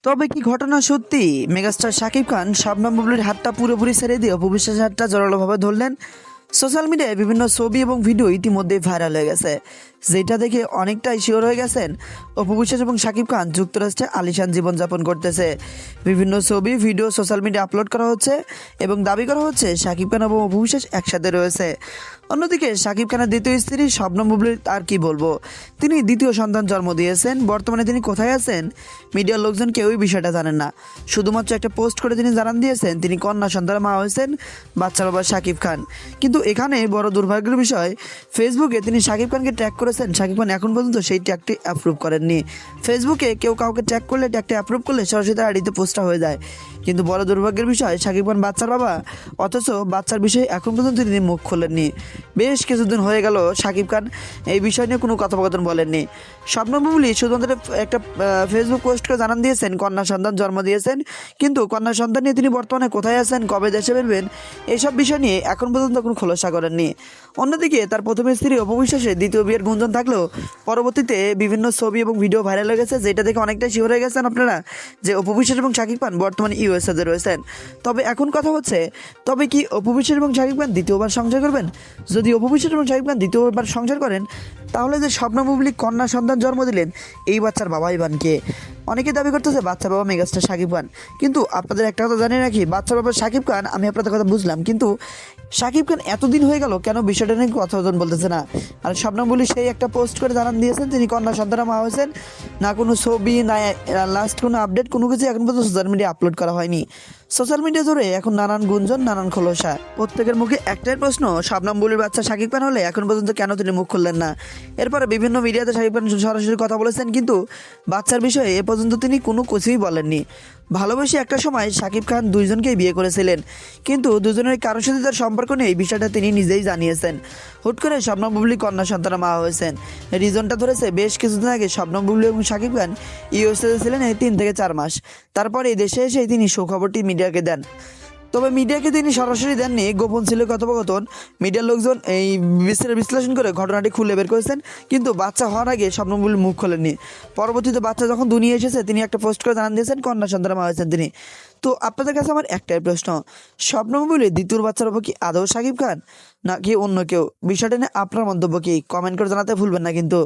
তবে কি ঘটনা সত্যি? মেগাস্টার শাকিব খান শবনম বুবলির হাতটা পুরোপুরি ছেড়ে দিয়ে অপু বিশ্বাসের হাতটা জোরালোভাবে ধরলেন। সোশ্যাল মিডিয়ায় বিভিন্ন ছবি এবং ভিডিও ইতিমধ্যেই ভাইরাল হয়ে গেছে, যেটা দেখে অনেকটাই শিওর হয়ে গেছেন অপু বিশ্বাস এবং শাকিব খান যুক্তরাষ্ট্রে আলিশান জীবনযাপন করতেছে। বিভিন্ন ছবি ভিডিও সোশ্যাল মিডিয়া আপলোড করা হচ্ছে এবং দাবি করা হচ্ছে শাকিব খান এবং অপু বিশ্বাস একসাথে রয়েছে। অন্যদিকে শাকিব খানের দ্বিতীয় স্ত্রী শবনম বুবলির আর কি বলবো, তিনি দ্বিতীয় সন্তান জন্ম দিয়েছেন। বর্তমানে তিনি কোথায় আছেন মিডিয়ার লোকজন কেউই বিষয়টা জানেন না। শুধুমাত্র একটা পোস্ট করে তিনি জানান দিয়েছেন তিনি কন্যা সন্তানের মা হয়েছেন, বাচ্চার বাবা শাকিব খান। কিন্তু এখানে বড় দুর্ভাগ্যের বিষয়, ফেসবুকে তিনি শাকিব খানকে ট্যাগ করেছেন, শাকিব খান এখন পর্যন্ত সেই ট্যাগটি অ্যাপ্রুভ করেননি। ফেসবুকে কেউ কাউকে ট্যাগ করলে ট্যাগটি অ্যাপ্রুভ করলে সরাসরি তার আইডিতে পোস্টটা হয়ে যায়। কিন্তু বড় দুর্ভাগ্যের বিষয়, শাকিব খান বাচ্চার বাবা, অথচ বাচ্চার বিষয়ে এখন পর্যন্ত তিনি মুখ খোলেননি। বেশ কিছুদিন হয়ে গেল শাকিব খান এই বিষয় নিয়ে কোনো কথোপকথন বলেননি। শবনম বুবলি শুধুমাত্র একটা ফেসবুক পোস্ট করে জানান দিয়েছেন কন্যা সন্তান জন্ম দিয়েছেন, কিন্তু কন্যা সন্তান নিয়ে তিনি বর্তমানে কোথায় আছেন, কবে দেশে ফিরবেন, এইসব বিষয় নিয়ে এখন পর্যন্ত কোনো খোলসা করেননি। অন্যদিকে তার প্রথম স্ত্রী অপু বিশ্বাসের দ্বিতীয় বিয়ের গুঞ্জন থাকলেও পরবর্তীতে বিভিন্ন ছবি এবং ভিডিও ভাইরাল হয়ে গেছে, যেটা দেখে অনেকটাই শিওর হয়ে গেছেন আপনারা যে অপু বিশ্বাস এবং শাকিব খান বর্তমানে ইউএসএতে রয়েছেন। তবে এখন কথা হচ্ছে, তবে কি অপু বিশ্বাস এবং শাকিব খান দ্বিতীয়বার সংসার করবেন? যদি অপু বিশ্বাস এবং শাকিব খান দ্বিতীয়বার সংসার করেন, তাহলে যে শবনম বুবলি কন্যা সন্তান জন্ম দিলেন, এই বাচ্চার বাবাই বান কে? অনেকে দাবি করতেছে বাচ্চার বাবা মেগাস্টার শাকিব খান। কিন্তু আপনাদের একটা কথা জানিয়ে রাখি, বাচ্চার বাবা শাকিব খান, আমি আপনাদের কথা বুঝলাম, কিন্তু শাকিব খান এতদিন হয়ে গেল কেন বিষয়টা নিয়ে কথা বলতেছে না? আর শবনম বুবলি সেই একটা পোস্ট করে জানান দিয়েছেন তিনি কন্যা সন্তানের মা হয়েছেন, না কোনো ছবি, না লাস্ট কোনো আপডেট, কোনো কিছু এখন পর্যন্ত সোশ্যাল মিডিয়া আপলোড করা হয়নি। সোশ্যাল মিডিয়া জুড়ে এখন নানান গুঞ্জন, নানান খোলসা। প্রত্যেকের মুখে একটাই প্রশ্ন, শবনম বুবলির বাচ্চা শাকিব খান হলে এখন পর্যন্ত কেন তিনি মুখ খুললেন না? এরপরে বিভিন্ন মিডিয়াতে শাকিব খান সরাসরি কথা বলেছেন, কিন্তু বাচ্চার বিষয়ে এ পর্যন্ত তিনি কোনো কিছুই বলেননি। ভালোবেসে একটা সময় শাকিব খান দুইজনকেই বিয়ে করেছিলেন, কিন্তু দুজনের কারোর সাথে তার সম্পর্ক নেই, এই বিষয়টা তিনি নিজেই জানিয়েছেন। হুট করে শবনম বুবলি কন্যা সন্তানের মা হয়েছেন। রিজনটা ধরেছে বেশ কিছুদিন আগে শবনম বুবলি এবং শাকিব খান ইউএসএতে ছিলেন এই 3 থেকে 4 মাস। তারপরে এই দেশে এসে তিনি সুখবরটি মিডিয়াকে দেন। তবে মিডিয়াকে তিনি সরাসরি দেননি, গোপন ছিল কথোপকথন। মিডিয়ার লোকজন এই বিশ্লেষণ করে ঘটনাটি খুলে বের করেছেন, কিন্তু বাচ্চা হওয়ার আগে শবনম বুবলি মুখ খোলেননি। পরবর্তীতে বাচ্চা যখন দুনিয়া এসেছে, তিনি একটা পোস্ট করে জানান দিয়েছেন কন্যা সন্তানের মা হয়েছেন তিনি। তো আপনাদের কাছে আমার একটাই প্রশ্ন, শবনম বুবলি দ্বিতীয় বাচ্চার উপর কি আদৌ শাকিব খান নাকি অন্য কেউ? বিষয়টা নিয়ে আপনার মন্তব্য কি? কমেন্ট করে জানাতে ভুলবেন না কিন্তু।